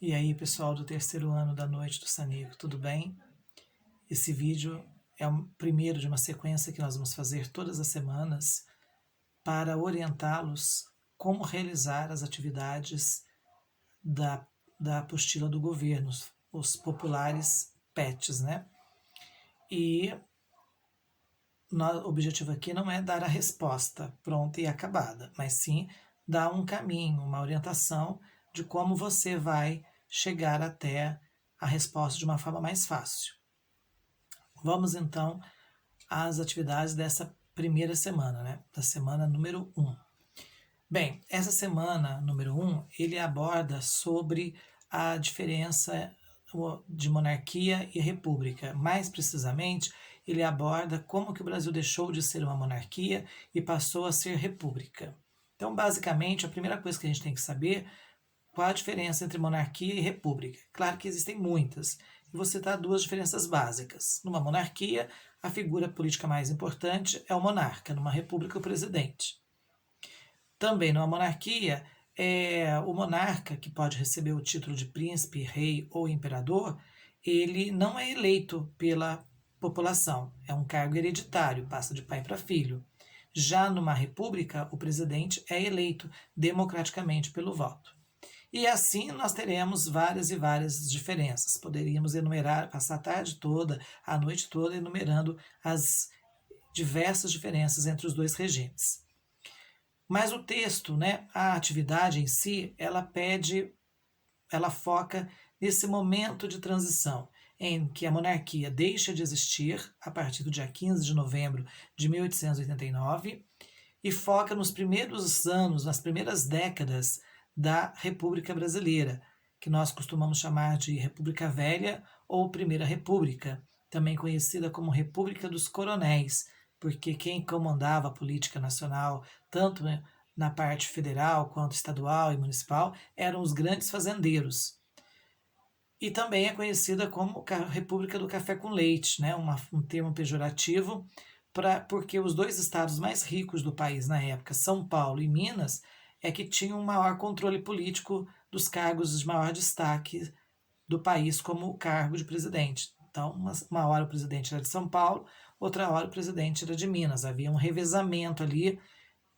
E aí, pessoal do terceiro ano da Noite do Sanico, tudo bem? Esse vídeo é o primeiro de uma sequência que nós vamos fazer todas as semanas para orientá-los como realizar as atividades da apostila do governo, os populares PETs, né? E o objetivo aqui não é dar a resposta pronta e acabada, mas sim dar um caminho, uma orientação de como você vai chegar até a resposta de uma forma mais fácil. Vamos então às atividades dessa primeira semana, né? Da semana número 1. Bem, essa semana número 1, ele aborda sobre a diferença de monarquia e república. Mais precisamente, ele aborda como que o Brasil deixou de ser uma monarquia e passou a ser república. Então, basicamente, a primeira coisa que a gente tem que saber qual a diferença entre monarquia e república. Claro que existem muitas, e vou citar duas diferenças básicas. Numa monarquia, a figura política mais importante é o monarca, numa república, o presidente. Também numa monarquia, o monarca, que pode receber o título de príncipe, rei ou imperador, ele não é eleito pela população, é um cargo hereditário, passa de pai para filho. Já numa república, o presidente é eleito democraticamente pelo voto. E assim nós teremos várias e várias diferenças. Poderíamos enumerar, passar a tarde toda, a noite toda, enumerando as diversas diferenças entre os dois regimes. Mas o texto, né, a atividade em si, ela foca nesse momento de transição em que a monarquia deixa de existir a partir do dia 15 de novembro de 1889 e foca nos primeiros anos, nas primeiras décadas da República Brasileira, que nós costumamos chamar de República Velha ou Primeira República, também conhecida como República dos Coronéis, porque quem comandava a política nacional, tanto na parte federal quanto estadual e municipal, eram os grandes fazendeiros. E também é conhecida como República do Café com Leite, né? Um termo pejorativo, porque os dois estados mais ricos do país na época, São Paulo e Minas, é que tinham um maior controle político dos cargos de maior destaque do país, como o cargo de presidente. Então, uma hora o presidente era de São Paulo, outra hora o presidente era de Minas. Havia um revezamento ali,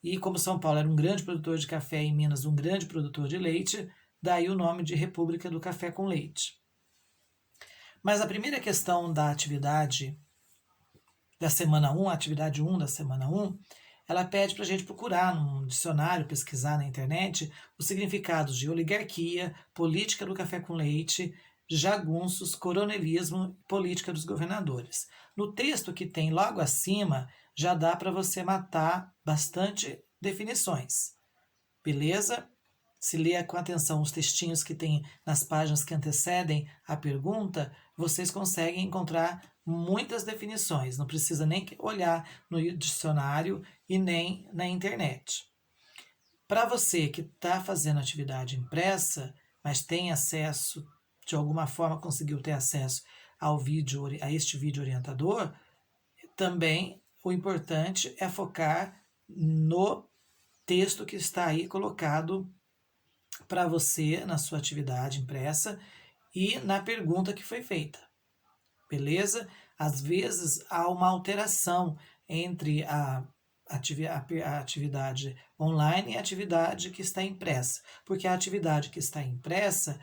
e como São Paulo era um grande produtor de café e Minas um grande produtor de leite, daí o nome de República do Café com Leite. Mas a primeira questão da atividade da semana 1, a atividade 1 da semana 1, ela pede para a gente procurar num dicionário, pesquisar na internet, os significados de oligarquia, política do café com leite, jagunços, coronelismo e política dos governadores. No texto que tem logo acima, já dá para você matar bastante definições. Beleza? Se ler com atenção os textinhos que tem nas páginas que antecedem a pergunta, vocês conseguem encontrar muitas definições. Não precisa nem olhar no dicionário e nem na internet. Para você que está fazendo atividade impressa, mas tem acesso, de alguma forma conseguiu ter acesso ao vídeo, a este vídeo orientador, também o importante é focar no texto que está aí colocado para você na sua atividade impressa e na pergunta que foi feita. Beleza? Às vezes há uma alteração entre a atividade online e a atividade que está impressa, porque a atividade que está impressa,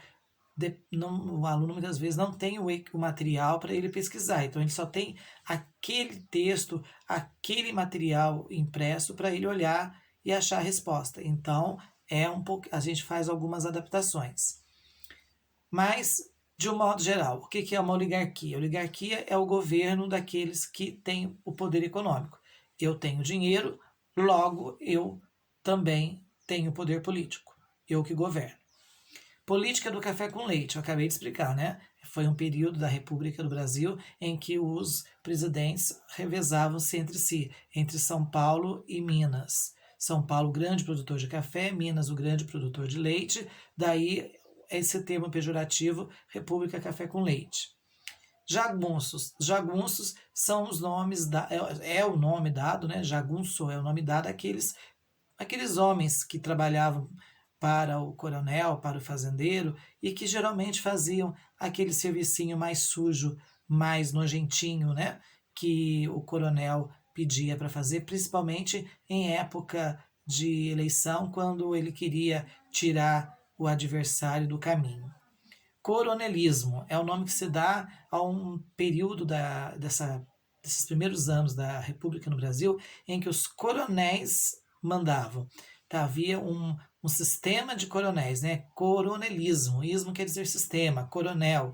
o aluno muitas vezes não tem o material para ele pesquisar, então ele só tem aquele texto, aquele material impresso para ele olhar e achar a resposta. Então, a gente faz algumas adaptações. Mas, de um modo geral, o que é uma oligarquia? A oligarquia é o governo daqueles que têm o poder econômico. Eu tenho dinheiro, logo eu também tenho poder político. Eu que governo. Política do café com leite, eu acabei de explicar, né? Foi um período da República do Brasil em que os presidentes revezavam-se entre si, entre São Paulo e Minas. São Paulo, grande produtor de café, Minas, o grande produtor de leite, daí esse termo pejorativo, República Café com Leite. Jagunços. Jagunços são os nomes, é o nome dado, né? Jagunço é o nome dado àqueles homens que trabalhavam para o coronel, para o fazendeiro, e que geralmente faziam aquele servicinho mais sujo, mais nojentinho, né? Que o coronel pedia para fazer, principalmente em época de eleição, quando ele queria tirar o adversário do caminho. Coronelismo é o nome que se dá a um período desses primeiros anos da República no Brasil, em que os coronéis mandavam. Tá, havia um sistema de coronéis, né? Coronelismo. Ismo quer dizer sistema, coronel.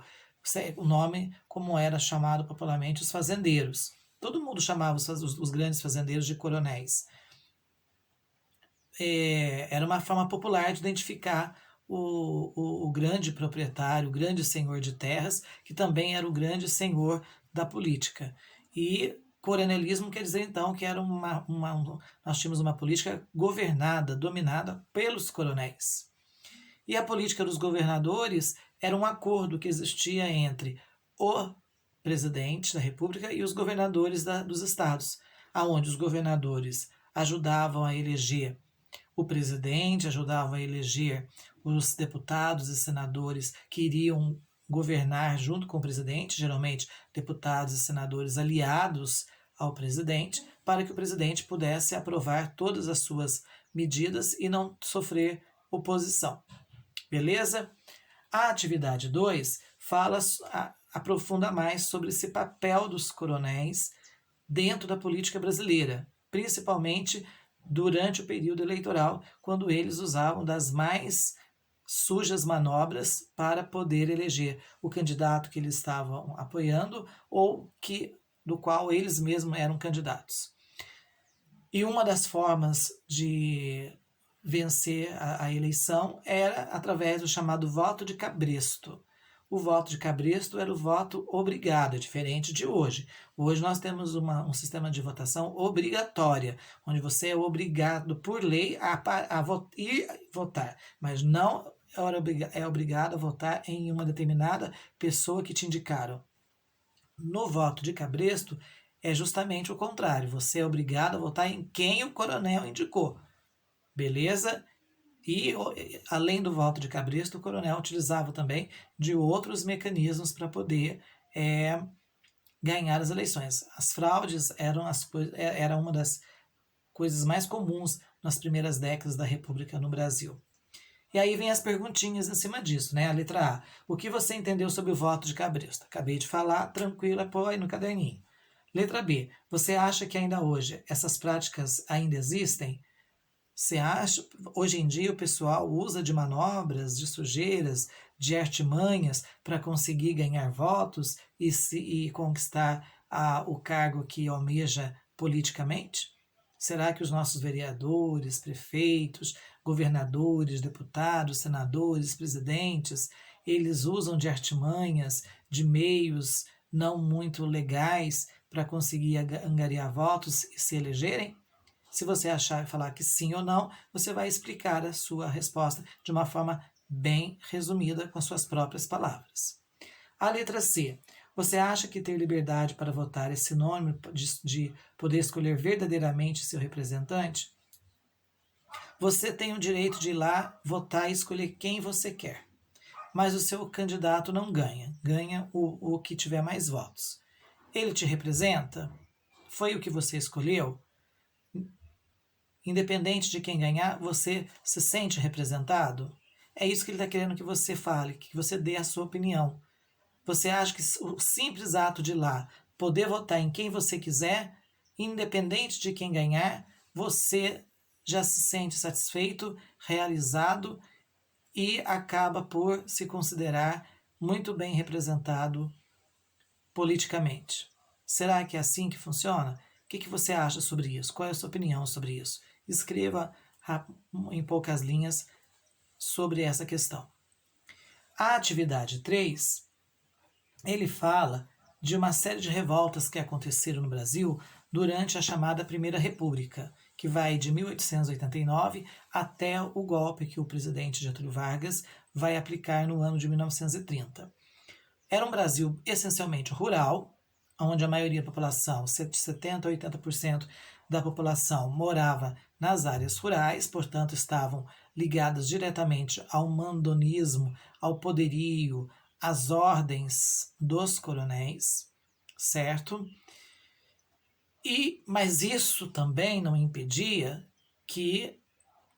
O nome como era chamado popularmente os fazendeiros. Todo mundo chamava os grandes fazendeiros de coronéis. Era uma forma popular de identificar o grande proprietário, o grande senhor de terras, que também era o grande senhor da política. E coronelismo quer dizer, então, que era nós tínhamos uma política governada, dominada pelos coronéis. E a política dos governadores era um acordo que existia entre o presidente da República e os governadores dos estados, aonde os governadores ajudavam a eleger o presidente, ajudavam a eleger os deputados e senadores que iriam governar junto com o presidente, geralmente deputados e senadores aliados ao presidente, para que o presidente pudesse aprovar todas as suas medidas e não sofrer oposição. Beleza? A atividade 2 aprofunda mais sobre esse papel dos coronéis dentro da política brasileira, principalmente durante o período eleitoral, quando eles usavam das mais sujas manobras para poder eleger o candidato que eles estavam apoiando ou do qual eles mesmos eram candidatos. E uma das formas de vencer a eleição era através do chamado voto de cabresto. O voto de cabresto era o voto obrigado, é diferente de hoje. Hoje nós temos um sistema de votação obrigatória, onde você é obrigado por lei a ir votar, mas não é obrigado a votar em uma determinada pessoa que te indicaram. No voto de cabresto é justamente o contrário, você é obrigado a votar em quem o coronel indicou. Beleza? E, além do voto de cabresto, o coronel utilizava também de outros mecanismos para poder ganhar as eleições. As fraudes era uma das coisas mais comuns nas primeiras décadas da República no Brasil. E aí vem as perguntinhas em cima disso, né? A letra A. O que você entendeu sobre o voto de cabresto? Acabei de falar, tranquilo, apoie no caderninho. Letra B. Você acha que ainda hoje essas práticas ainda existem? Você acha, hoje em dia o pessoal usa de manobras, de sujeiras, de artimanhas para conseguir ganhar votos e conquistar o cargo que almeja politicamente? Será que os nossos vereadores, prefeitos, governadores, deputados, senadores, presidentes, eles usam de artimanhas, de meios não muito legais para conseguir angariar votos e se elegerem? Se você achar e falar que sim ou não, você vai explicar a sua resposta de uma forma bem resumida com suas próprias palavras. A letra C. Você acha que ter liberdade para votar é sinônimo de poder escolher verdadeiramente seu representante? Você tem o direito de ir lá, votar e escolher quem você quer. Mas o seu candidato não ganha. Ganha o que tiver mais votos. Ele te representa? Foi o que você escolheu? Independente de quem ganhar, você se sente representado? É isso que ele está querendo que você fale, que você dê a sua opinião. Você acha que o simples ato de ir lá, poder votar em quem você quiser, independente de quem ganhar, você já se sente satisfeito, realizado e acaba por se considerar muito bem representado politicamente? Será que é assim que funciona? O que você acha sobre isso? Qual é a sua opinião sobre isso? Escreva em poucas linhas sobre essa questão. A atividade 3, ele fala de uma série de revoltas que aconteceram no Brasil durante a chamada Primeira República, que vai de 1889 até o golpe que o presidente Getúlio Vargas vai aplicar no ano de 1930. Era um Brasil essencialmente rural, onde a maioria da população, 70% a 80% da população, morava nas áreas rurais, portanto estavam ligadas diretamente ao mandonismo, ao poderio, às ordens dos coronéis, certo? Mas isso também não impedia que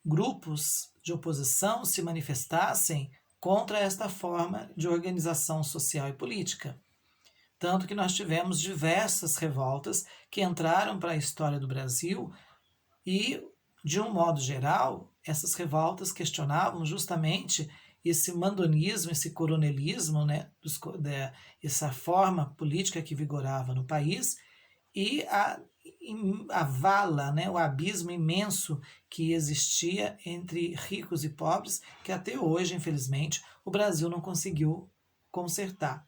grupos de oposição se manifestassem contra esta forma de organização social e política. Tanto que nós tivemos diversas revoltas que entraram para a história do Brasil e, de um modo geral, essas revoltas questionavam justamente esse mandonismo, esse coronelismo, né, essa forma política que vigorava no país e a vala, né, o abismo imenso que existia entre ricos e pobres, que até hoje, infelizmente, o Brasil não conseguiu consertar.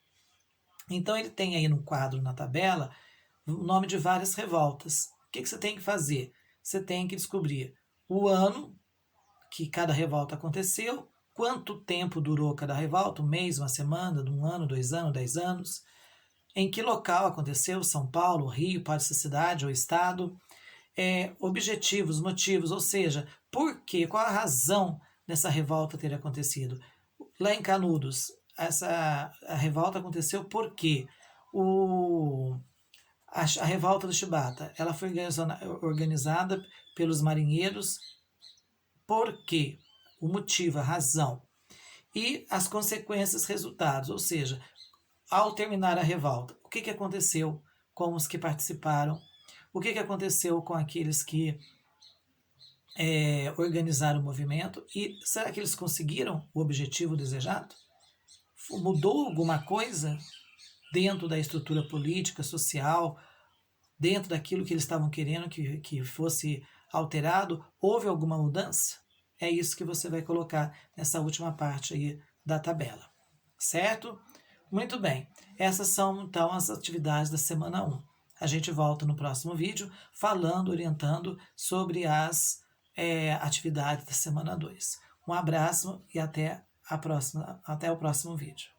Então ele tem aí no quadro, na tabela, o nome de várias revoltas. O que você tem que fazer? Você tem que descobrir o ano que cada revolta aconteceu, quanto tempo durou cada revolta, um mês, uma semana, um ano, 2 anos, 10 anos, em que local aconteceu, São Paulo, Rio, pode ser cidade ou estado, objetivos, motivos, ou seja, por quê, qual a razão dessa revolta ter acontecido. Lá em Canudos, a revolta aconteceu porque a revolta do Chibata, ela foi organizada pelos marinheiros, por quê? O motivo, a razão. E as consequências, resultados, ou seja, ao terminar a revolta, o que aconteceu com os que participaram, o que aconteceu com aqueles que organizaram o movimento e será que eles conseguiram o objetivo desejado? Mudou alguma coisa dentro da estrutura política, social, dentro daquilo que eles estavam querendo que fosse alterado? Houve alguma mudança? É isso que você vai colocar nessa última parte aí da tabela, certo? Muito bem, essas são então as atividades da semana 1. A gente volta no próximo vídeo falando, orientando sobre as atividades da semana 2. Um abraço e até o próximo vídeo.